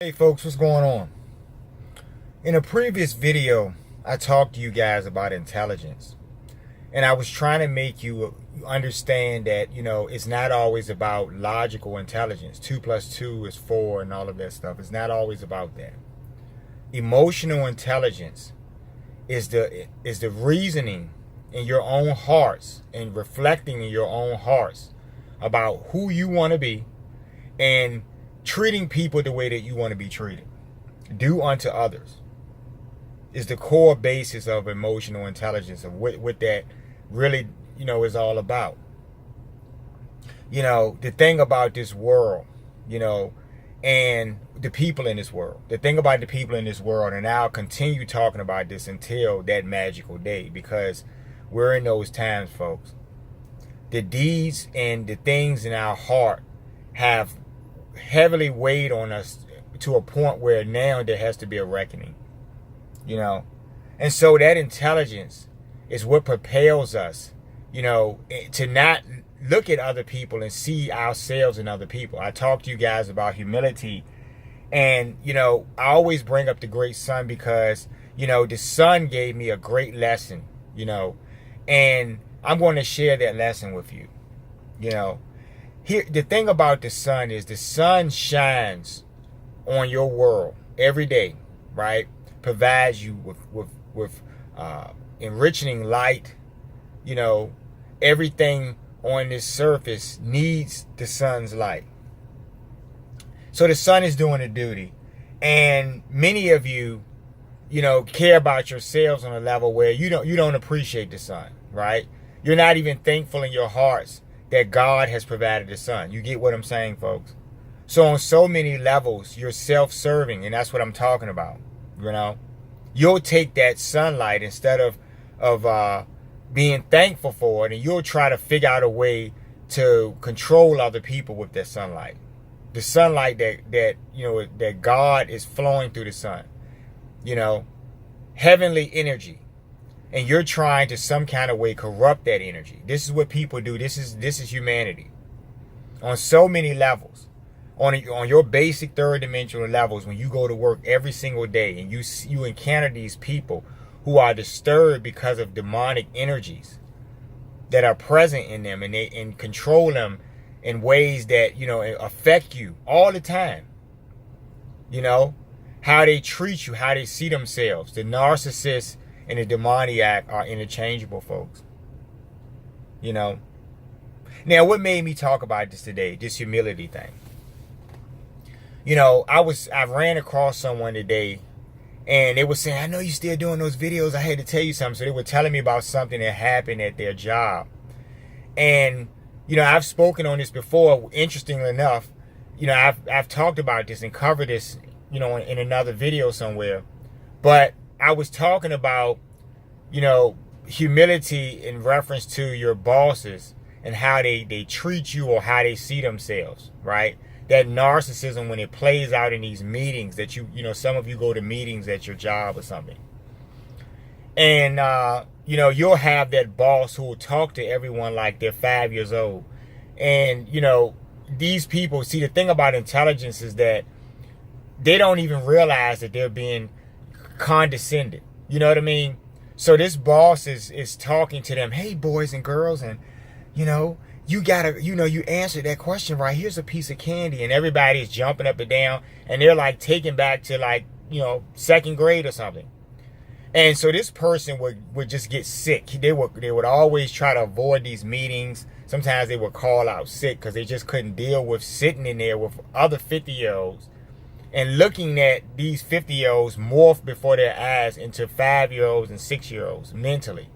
Hey folks, what's going on? In a previous video, I talked to you guys about intelligence. And I was trying to make you understand that, it's not always about logical intelligence. 2 plus 2 is 4 and all of that stuff. It's not always about that. Emotional intelligence is the reasoning in your own hearts and reflecting in your own hearts about who you want to be and treating people the way that you want to be treated. Do unto others is the core basis of emotional intelligence, of what that really, is all about. The thing about this world, and the people in this world. The thing about the people in this world, and I'll continue talking about this until that magical day, because we're in those times, folks. The deeds and the things in our heart have heavily weighed on us to a point where now there has to be a reckoning, and so that intelligence is what propels us, to not look at other people and see ourselves in other people. I talked to you guys about humility, and I always bring up the great son because the son gave me a great lesson, and I'm going to share that lesson with you. Here, the thing about the sun is the sun shines on your world every day, right? Provides you with enriching light. Everything on this surface needs the sun's light. So the sun is doing the duty. And many of you, care about yourselves on a level where you don't appreciate the sun, right? You're not even thankful in your hearts that God has provided the sun. You get what I'm saying, folks? So on so many levels, you're self-serving, and that's what I'm talking about. You'll take that sunlight instead of being thankful for it, and you'll try to figure out a way to control other people with that sunlight. The sunlight that God is flowing through the sun. Heavenly energy. And you're trying to some kind of way corrupt that energy. This is what people do. This is humanity. On so many levels. On your basic third dimensional levels, when you go to work every single day and you encounter these people who are disturbed because of demonic energies that are present in them, and they control them in ways that affect you all the time. How they treat you, how they see themselves. The narcissist and the demoniac are interchangeable, folks. Now, what made me talk about this today, this humility thing? I ran across someone today, and they were saying, I know you're still doing those videos. I had to tell you something. So they were telling me about something that happened at their job. And, I've spoken on this before. Interestingly enough, I've talked about this and covered this, in another video somewhere. But I was talking about, humility in reference to your bosses and how they treat you or how they see themselves, right? That narcissism, when it plays out in these meetings that some of you go to meetings at your job or something. And, you'll have that boss who will talk to everyone like they're 5 years old. And, these people, see, the thing about intelligence is that they don't even realize that they're being condescended. You know what I mean? So this boss is talking to them, hey, boys and girls, and, you gotta, you answered that question right. Here's a piece of candy. And everybody is jumping up and down, and they're like taken back to second grade or something. And so this person would just get sick. They would always try to avoid these meetings. Sometimes they would call out sick because they just couldn't deal with sitting in there with other 50-year-olds and looking at these 50-year-olds morph before their eyes into 5-year-olds and 6-year-olds mentally.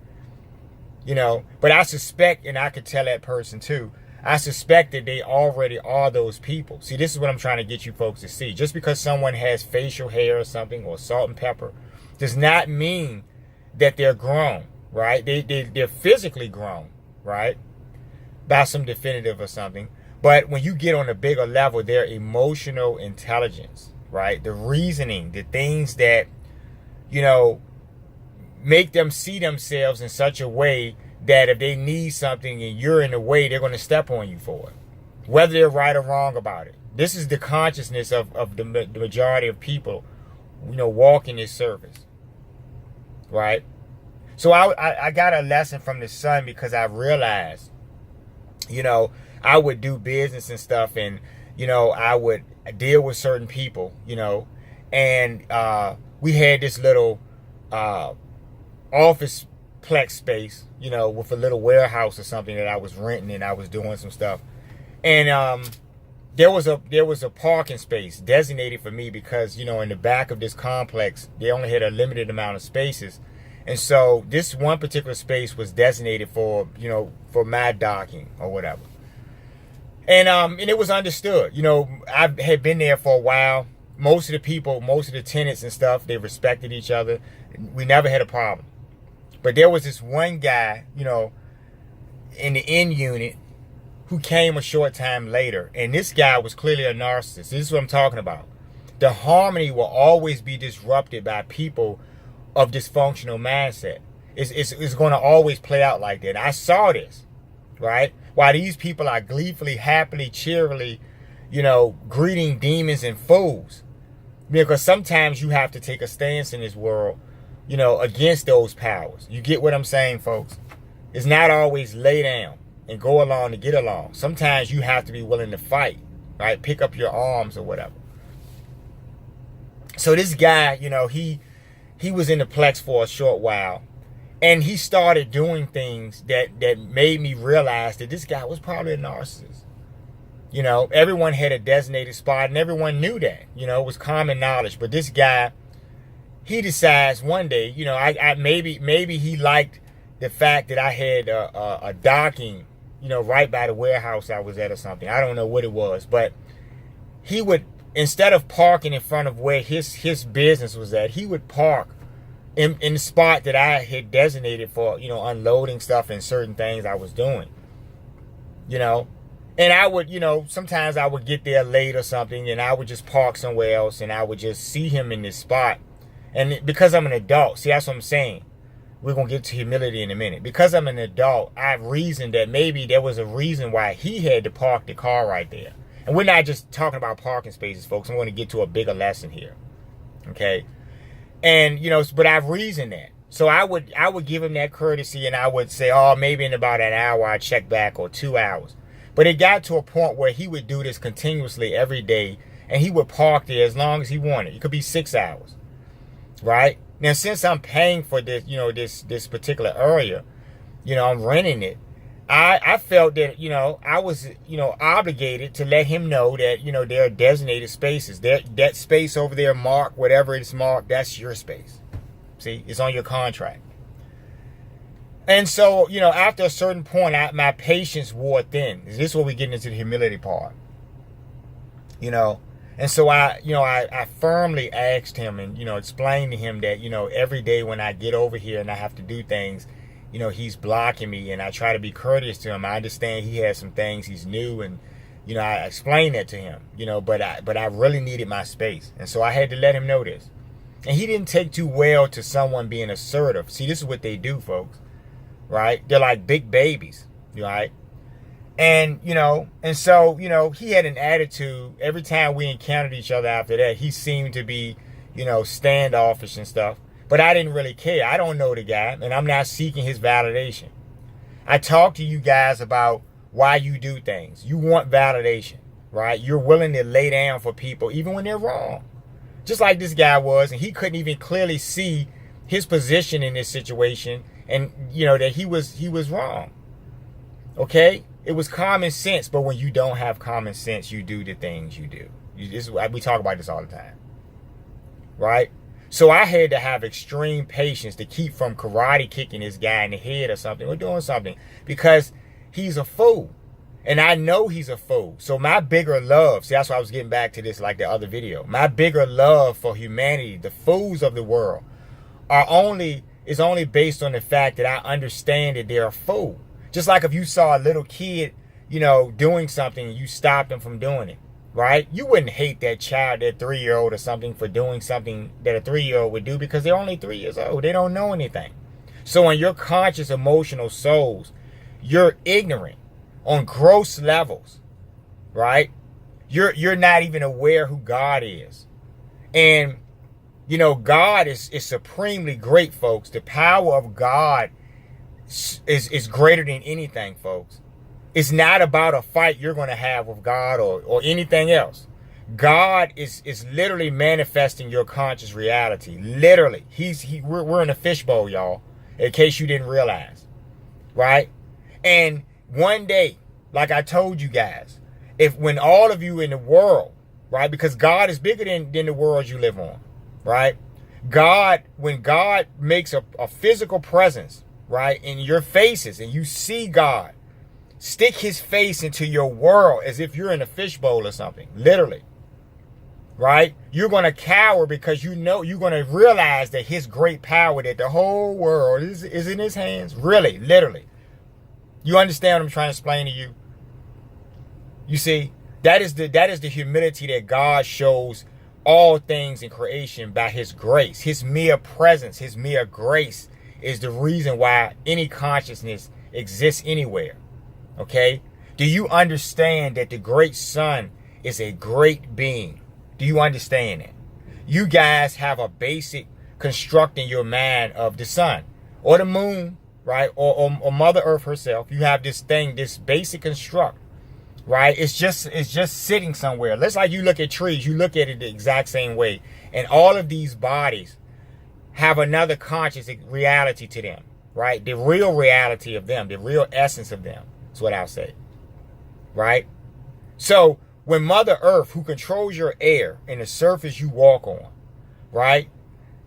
But I suspect, and I could tell that person too, I suspect that they already are those people. See, this is what I'm trying to get you folks to see. Just because someone has facial hair or something, or salt and pepper, does not mean that they're grown, right? They're physically grown, right? By some definitive or something. But when you get on a bigger level, their emotional intelligence, right? The reasoning, the things that, make them see themselves in such a way that if they need something and you're in the way, they're going to step on you for it. Whether they're right or wrong about it. This is the consciousness of the majority of people, walking this surface, right? So I got a lesson from the sun because I realized, I would do business and stuff, and I would deal with certain people, and we had this little office plex space, with a little warehouse or something that I was renting, and I was doing some stuff, and there was a parking space designated for me because in the back of this complex they only had a limited amount of spaces, and so this one particular space was designated for for my docking or whatever. And it was understood. I had been there for a while. Most of the people, most of the tenants and stuff, they respected each other. We never had a problem. But there was this one guy, in the end unit who came a short time later. And this guy was clearly a narcissist. This is what I'm talking about. The harmony will always be disrupted by people of dysfunctional mindset. It's going to always play out like that. I saw this, right? While these people are gleefully, happily, cheerily, greeting demons and fools. Because sometimes you have to take a stance in this world, against those powers. You get what I'm saying, folks? It's not always lay down and go along to get along. Sometimes you have to be willing to fight, right? Pick up your arms or whatever. So this guy, he was in the plex for a short while. And he started doing things that made me realize that this guy was probably a narcissist. Everyone had a designated spot and everyone knew that. It was common knowledge. But this guy, he decides one day, I maybe he liked the fact that I had a docking, right by the warehouse I was at or something. I don't know what it was. But he would, instead of parking in front of where his business was at, he would park in the spot that I had designated for, unloading stuff and certain things I was doing, and I would, sometimes I would get there late or something and I would just park somewhere else and I would just see him in this spot. And because I'm an adult, see, that's what I'm saying. We're going to get to humility in a minute. Because I'm an adult, I've reasoned that maybe there was a reason why he had to park the car right there. And we're not just talking about parking spaces, folks. I'm going to get to a bigger lesson here. Okay. And, but I've reasoned that. So I would give him that courtesy and I would say, oh, maybe in about an hour I'd check back or 2 hours. But it got to a point where he would do this continuously every day and he would park there as long as he wanted. It could be 6 hours, right? Now, since I'm paying for this, this particular area, I'm renting it. I felt that, I was, obligated to let him know that, there are designated spaces. That space over there marked, whatever it's marked, that's your space. See, it's on your contract. And so, after a certain point, my patience wore thin. This is where we get into the humility part. And so I firmly asked him and, explained to him that, every day when I get over here and I have to do things, he's blocking me, and I try to be courteous to him. I understand he has some things, he's new, and, I explained that to him, but I really needed my space. And so I had to let him know this. And he didn't take too well to someone being assertive. See, this is what they do, folks, right? They're like big babies, right? And, and so, he had an attitude. Every time we encountered each other after that, he seemed to be, standoffish and stuff. But I didn't really care. I don't know the guy, and I'm not seeking his validation. I talk to you guys about why you do things. You want validation, right? You're willing to lay down for people even when they're wrong. Just like this guy was, and he couldn't even clearly see his position in this situation, and, that he was wrong. Okay? It was common sense, but when you don't have common sense, you do the things you do. We talk about this all the time, right? So I had to have extreme patience to keep from karate kicking this guy in the head or something, or doing something, because he's a fool. And I know he's a fool. So my bigger love, see, that's why I was getting back to this like the other video. My bigger love for humanity, the fools of the world, is only based on the fact that I understand that they're a fool. Just like if you saw a little kid, doing something and you stopped them from doing it, right? You wouldn't hate that child, that 3-year-old or something, for doing something that a 3-year-old would do, because they're only 3 years old. They don't know anything. So in your conscious emotional souls, you're ignorant on gross levels, right? You're not even aware who God is. And God is supremely great, folks. The power of God is greater than anything, folks. It's not about a fight you're going to have with God or anything else. God is literally manifesting your conscious reality. Literally. We're in a fishbowl, y'all, in case you didn't realize. Right? And one day, like I told you guys, when all of you in the world, right? Because God is bigger than the world you live on, right? When God makes a physical presence, right, in your faces, and you see God stick his face into your world as if you're in a fishbowl or something, literally, right? You're going to cower because you're going to realize that his great power, that the whole world is in his hands, really, literally. You understand what I'm trying to explain to you? You see, that is the humility that God shows all things in creation by his grace. His mere presence, his mere grace is the reason why any consciousness exists anywhere. Okay? Do you understand that the great sun is a great being? Do you understand that? You guys have a basic construct in your mind of the sun or the moon, right? Or Mother Earth herself. You have this thing, this basic construct, right? It's just sitting somewhere. Let's like you look at trees, you look at it the exact same way. And all of these bodies have another conscious reality to them, right? The real reality of them, the real essence of them. That's what I'll say, right? So when Mother Earth, who controls your air and the surface you walk on, right?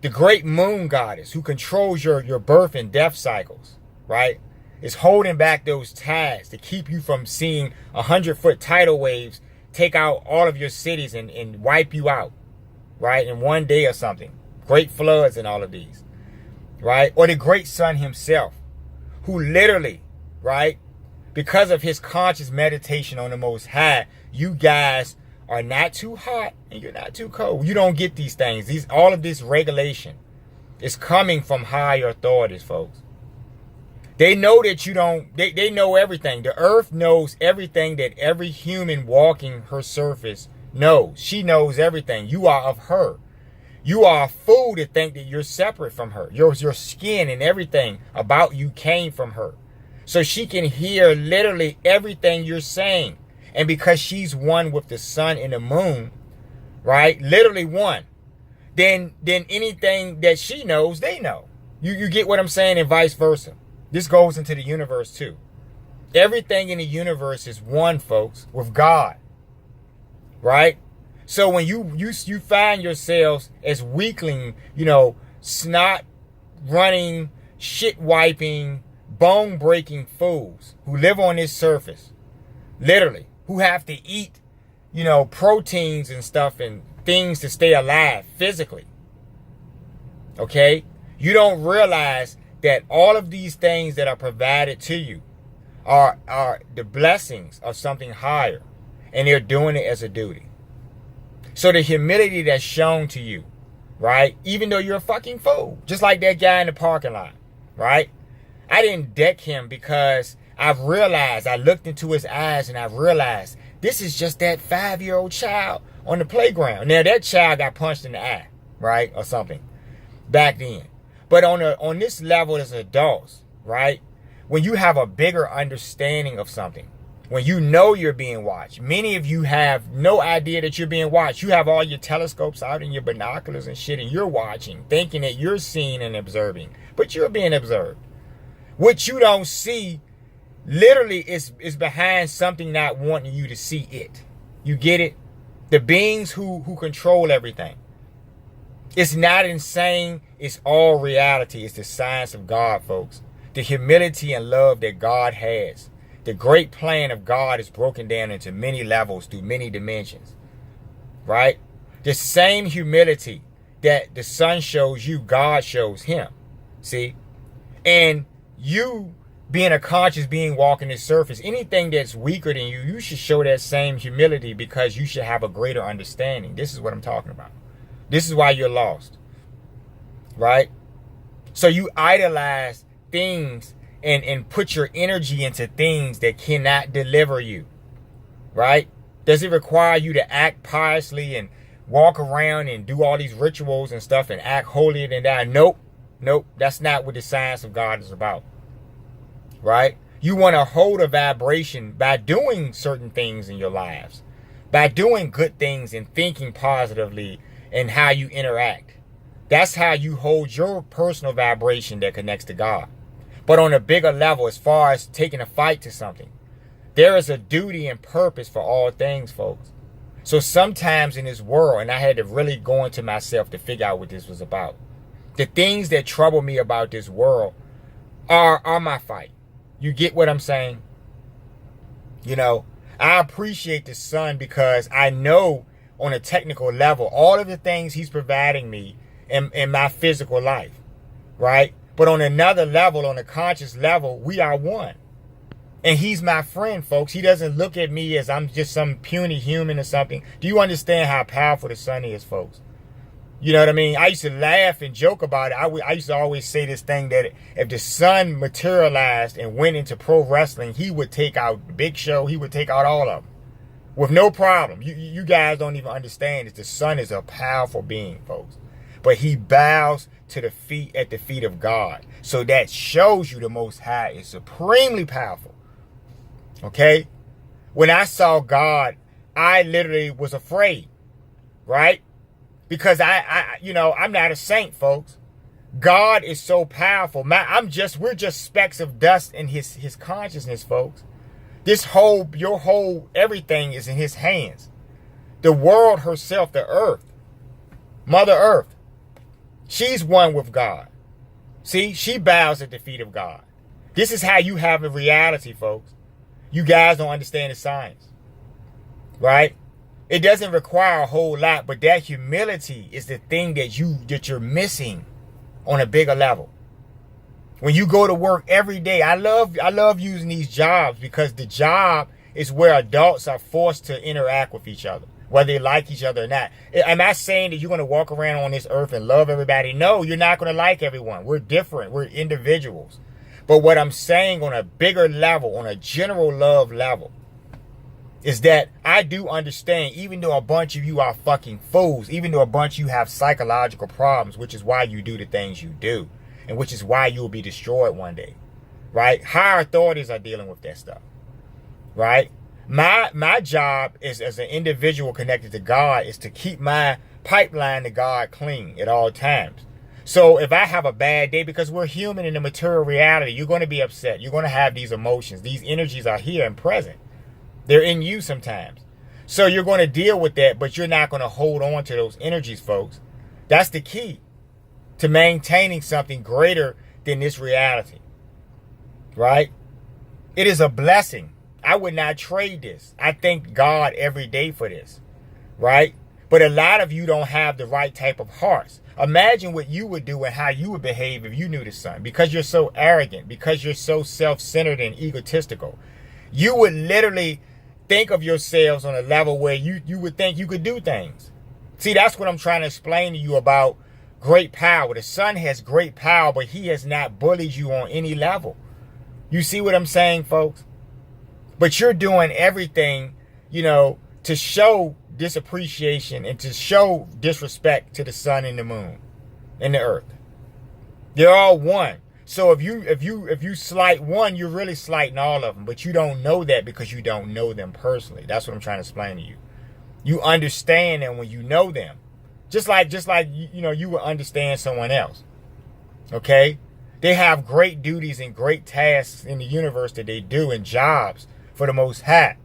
The great moon goddess who controls your birth and death cycles, right? Is holding back those tides to keep you from seeing 100-foot tidal waves take out all of your cities and wipe you out, right? In one day or something. Great floods and all of these, right? Or the great sun himself, who literally, right? Because of his conscious meditation on the Most High, you guys are not too hot and you're not too cold. You don't get these things. All of this regulation is coming from higher authorities, folks. They know that you don't, they know everything. The earth knows everything that every human walking her surface knows. She knows everything. You are of her. You are a fool to think that you're separate from her. Your skin and everything about you came from her. So she can hear literally everything you're saying. And because she's one with the sun and the moon, right? Literally one. Then anything that she knows, they know. You get what I'm saying, and vice versa. This goes into the universe too. Everything in the universe is one, folks, with God. Right? So when you find yourselves as weakling, snot running, shit wiping, bone breaking fools who live on this surface, literally, who have to eat, proteins and stuff and things to stay alive physically. Okay? You don't realize that all of these things that are provided to you are the blessings of something higher, and they're doing it as a duty. So the humility that's shown to you, right? Even though you're a fucking fool, just like that guy in the parking lot, right? I didn't deck him because I've realized, I looked into his eyes and I've realized this is just that 5-year-old child on the playground. Now that child got punched in the eye, right? Or something back then. But on this level as adults, right? When you have a bigger understanding of something, when you know you're being watched, many of you have no idea that you're being watched. You have all your telescopes out and your binoculars and shit, and you're watching, thinking that you're seeing and observing, but you're being observed. What you don't see literally is behind something not wanting you to see it. You get it? The beings who control everything. It's not insane. It's all reality. It's the science of God, folks. The humility and love that God has. The great plan of God is broken down into many levels through many dimensions. Right? The same humility that the sun shows you, God shows him. See? And you being a conscious being walking this surface, anything that's weaker than you, you should show that same humility because you should have a greater understanding. This is what I'm talking about. This is why you're lost. Right? So you idolize things and put your energy into things that cannot deliver you. Right? Does it require you to act piously and walk around and do all these rituals and stuff and act holier than thou? Nope. Nope. That's not what the science of God is about. Right? You want to hold a vibration by doing certain things in your lives, by doing good things and thinking positively and how you interact. That's how you hold your personal vibration that connects to God. But on a bigger level, as far as taking a fight to something, there is a duty and purpose for all things, folks. So sometimes in this world, and I had to really go into myself to figure out what this was about. The things that trouble me about this world are my fight. You get what I'm saying? You know, I appreciate the sun because I know on a technical level all of the things he's providing me in my physical life, right? But on another level, on a conscious level, we are one. And he's my friend, folks. He doesn't look at me as I'm just some puny human or something. Do you understand how powerful the sun is, folks? You know what I mean? I used to laugh and joke about it. I used to always say this thing that if the sun materialized and went into pro wrestling, he would take out Big Show. He would take out all of them with no problem. You guys don't even understand this. The sun is a powerful being, folks. But he bows to the feet at the feet of God. So that shows you the Most High is supremely powerful. Okay? When I saw God, I literally was afraid. Right? Because I'm not a saint, folks. God is so powerful. We're just specks of dust in his consciousness, folks. Your whole everything is in his hands. The world herself, the earth, Mother Earth, she's one with God. See, she bows at the feet of God. This is how you have a reality, folks. You guys don't understand the science, right? It doesn't require a whole lot, but that humility is the thing that you're missing on a bigger level. When you go to work every day, I love using these jobs because the job is where adults are forced to interact with each other, whether they like each other or not. Am I saying that you're going to walk around on this earth and love everybody? No, you're not going to like everyone. We're different. We're individuals. But what I'm saying on a bigger level, on a general love level, is that I do understand, even though a bunch of you are fucking fools, even though a bunch of you have psychological problems, which is why you do the things you do, and which is why you will be destroyed one day, right? Higher authorities are dealing with that stuff, right? My job is, as an individual connected to God, is to keep my pipeline to God clean at all times. So if I have a bad day, because we're human in the material reality, you're going to be upset. You're going to have these emotions. These energies are here and present. They're in you sometimes. So you're going to deal with that, but you're not going to hold on to those energies, folks. That's the key to maintaining something greater than this reality, right? It is a blessing. I would not trade this. I thank God every day for this, right? But a lot of you don't have the right type of hearts. Imagine what you would do and how you would behave if you knew the sun, because you're so arrogant, because you're so self-centered and egotistical. You would literally think of yourselves on a level where you would think you could do things. See, that's what I'm trying to explain to you about great power. The sun has great power, but he has not bullied you on any level. You see what I'm saying, folks? But you're doing everything, to show disappreciation and to show disrespect to the sun and the moon and the earth. They're all one. So if you slight one, you're really slighting all of them, but you don't know that because you don't know them personally. That's what I'm trying to explain to you. You understand them when you know them. Just like you would understand someone else. Okay? They have great duties and great tasks in the universe that they do and jobs for the Most High.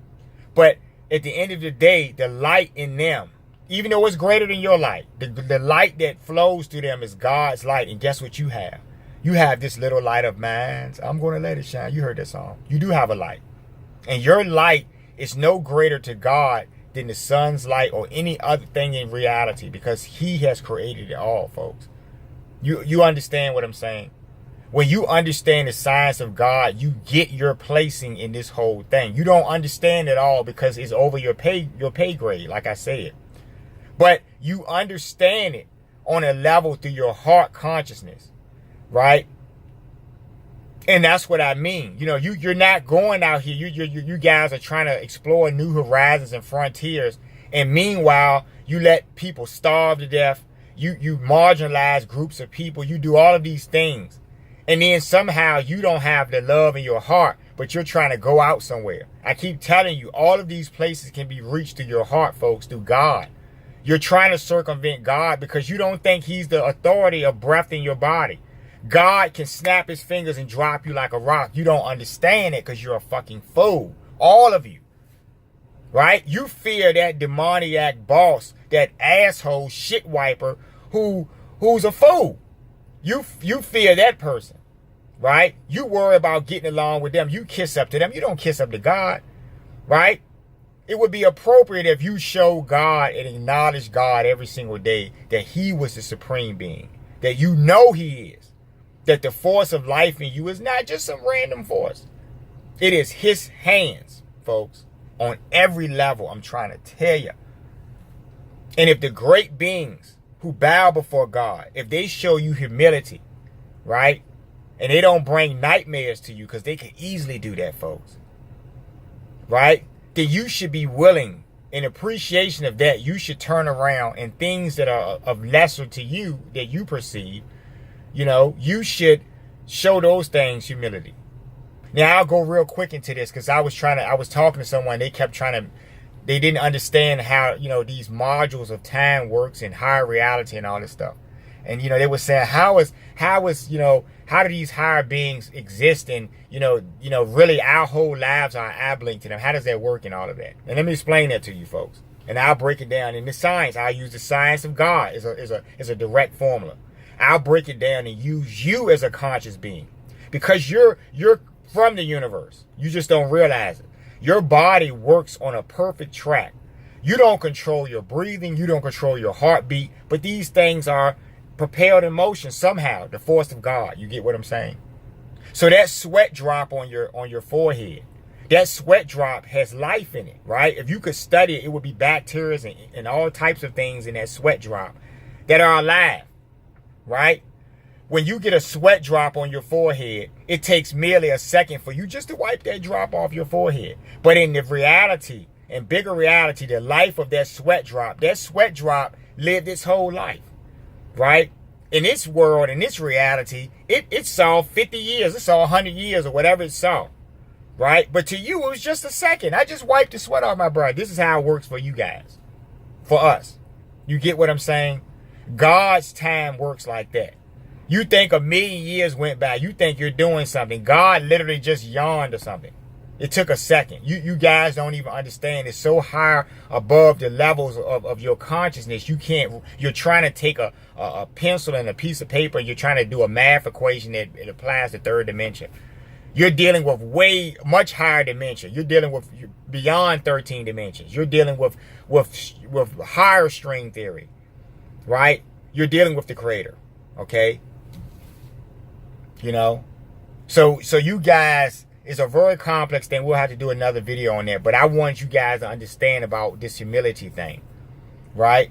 But at the end of the day, the light in them, even though it's greater than your light, the light that flows through them is God's light. And guess what you have? You have this little light of mine. I'm going to let it shine. You heard that song. You do have a light. And your light is no greater to God than the sun's light or any other thing in reality, because he has created it all, folks. You understand what I'm saying? When you understand the science of God, you get your placing in this whole thing. You don't understand it all because it's over your pay grade, like I said. But you understand it on a level through your heart consciousness. Right? And that's what I mean. You know, you're not going out here. You guys are trying to explore new horizons and frontiers. And meanwhile, you let people starve to death. You marginalize groups of people. You do all of these things. And then somehow you don't have the love in your heart, but you're trying to go out somewhere. I keep telling you, all of these places can be reached through your heart, folks, through God. You're trying to circumvent God because you don't think he's the authority of breath in your body. God can snap his fingers and drop you like a rock. You don't understand it because you're a fucking fool. All of you. Right? You fear that demoniac boss, that asshole shit wiper who's a fool. You fear that person. Right? You worry about getting along with them. You kiss up to them. You don't kiss up to God. Right? It would be appropriate if you show God and acknowledge God every single day that he was the supreme being. That you know he is. That the force of life in you is not just some random force. It is his hands, folks, on every level. I'm trying to tell you. And if the great beings who bow before God, if they show you humility, right? And they don't bring nightmares to you, because they can easily do that, folks. Right? Then you should be willing, in appreciation of that, you should turn around and things that are of lesser to you that you perceive, you know, you should show those things humility. Now, I'll go real quick into this because I was talking to someone. They didn't understand how, you know, these modules of time works and higher reality and all this stuff. And, you know, they were saying, how do these higher beings exist? And, you know, really our whole lives are eye blink to them. How does that work and all of that? And let me explain that to you folks. And I'll break it down in the science. I'll use the science of God as a direct formula. I'll break it down and use you as a conscious being, because you're from the universe. You just don't realize it. Your body works on a perfect track. You don't control your breathing. You don't control your heartbeat. But these things are propelled in motion somehow. The force of God. You get what I'm saying? So that sweat drop on your forehead, that sweat drop has life in it, right? If you could study it, it would be bacteria and all types of things in that sweat drop that are alive. Right? When you get a sweat drop on your forehead, it takes merely a second for you just to wipe that drop off your forehead. But in the reality, and bigger reality, the life of that sweat drop lived its whole life. Right? In this world, in this reality, it saw 50 years, it saw 100 years or whatever it saw. Right? But to you, it was just a second. I just wiped the sweat off my brow. This is how it works for you guys. For us. You get what I'm saying? God's time works like that. You think 1,000,000 years went by. You think you're doing something. God literally just yawned or something. It took a second. You guys don't even understand. It's so high above the levels of your consciousness. You're trying to take a pencil and a piece of paper, and you're trying to do a math equation that it applies to third dimension. You're dealing with much higher dimension. You're dealing with beyond 13 dimensions. You're dealing with higher string theory. Right? You're dealing with the creator. Okay? You know? So you guys, it's a very complex thing. We'll have to do another video on that. But I want you guys to understand about this humility thing. Right?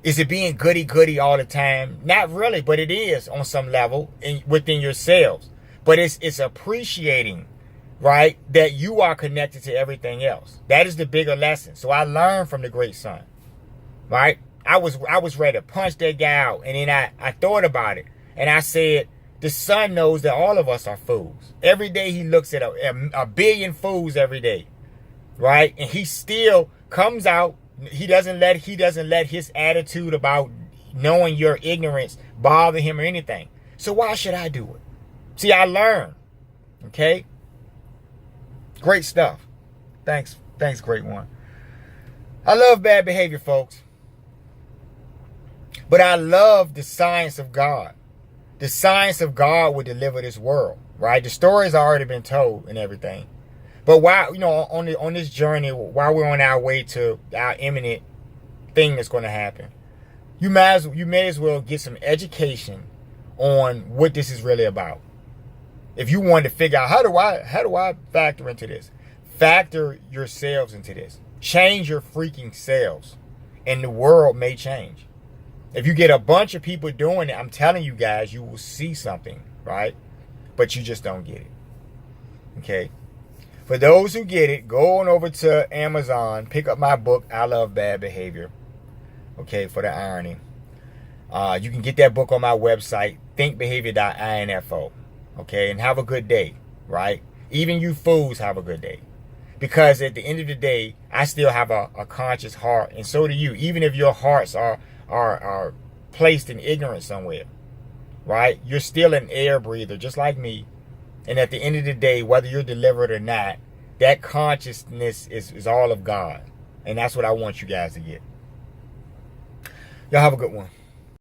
Is it being goody-goody all the time? Not really, but it is on some level within yourselves. But it's appreciating, right, that you are connected to everything else. That is the bigger lesson. So I learned from the great son. Right? I was ready to punch that guy out. And then I thought about it. And I said, the son knows that all of us are fools. Every day he looks at a billion fools every day. Right? And he still comes out. He doesn't let his attitude about knowing your ignorance bother him or anything. So why should I do it? See, I learned. Okay? Great stuff. Thanks, great one. I love bad behavior, folks. But I love the science of God. The science of God will deliver this world, right? The story's already been told and everything. But while, you know, on this journey, while we're on our way to our imminent thing that's going to happen, you may as well get some education on what this is really about. If you want to figure out how do I factor into this, factor yourselves into this. Change your freaking selves, and the world may change. If you get a bunch of people doing it, I'm telling you guys, you will see something, right? but you just don't get it. Okay. For those who get it, go on over to Amazon, pick up my book, I Love Bad Behavior. Okay, for the irony. You can get that book on my website, thinkbehavior.info. Okay, and have a good day, right? Even you fools have a good day. Because at the end of the day, I still have a conscious heart, and so do you. Even if your hearts are placed in ignorance somewhere, right? You're still an air breather, just like me. And at the end of the day, whether you're delivered or not, that consciousness is all of God. And that's what I want you guys to get. Y'all have a good one.